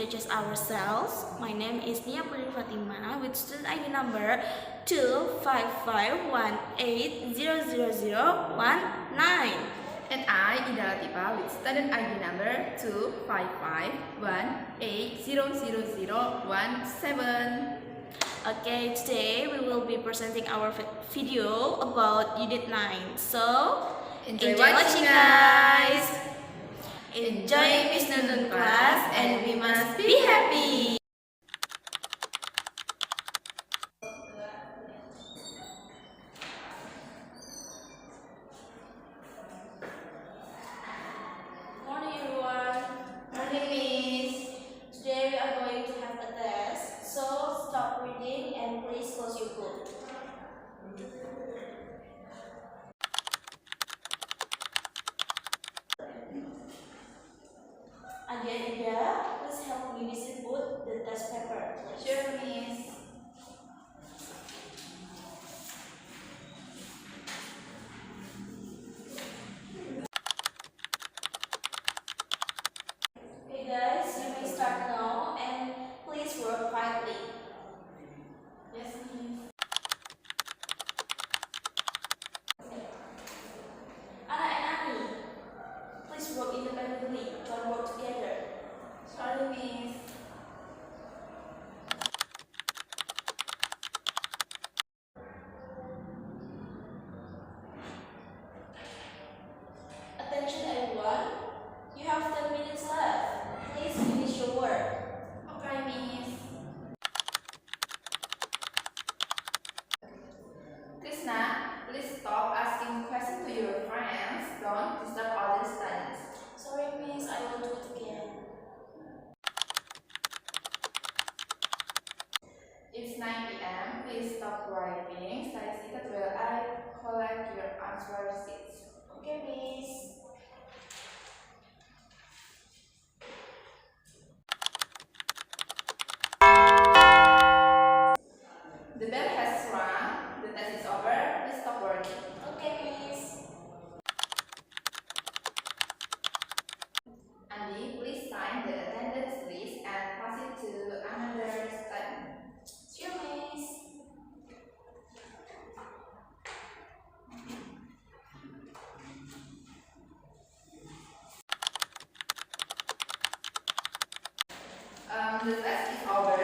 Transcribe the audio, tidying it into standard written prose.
introduce ourselves. My name is Nia Puri Fatima with student ID number 25518000019. And I, Ida Latifa, with student ID number 25518000017. Okay, today we will be presenting our video about Unit 9. So, enjoy watching guys! Enjoy Miss Nunun class and we must be happy! Morning everyone! Morning, Miss. Today we are going to have a test. So, stop reading and please close your book. Again, Ida, please help me distribute the test paper. Sure, Miss. Okay guys, you may start now and please work quietly. Yes, Miss. Anna and Ani, please work independently. Don't work together. Sorry, Miss. Attention everyone, you have 10 minutes left. Please finish your work. Okay, Miss. Krishna, please stop asking questions to your friends. Don't disturb other students. Sorry miss, I will do it again. It's 9 p.m. Please stop writing. Stay seated while I collect your answer sheets. Okay miss. The bell has rung. The test is over. Please stop working. Okay miss. Andy, please sign the attendance list and pass it to another student. Sure miss. The test is over.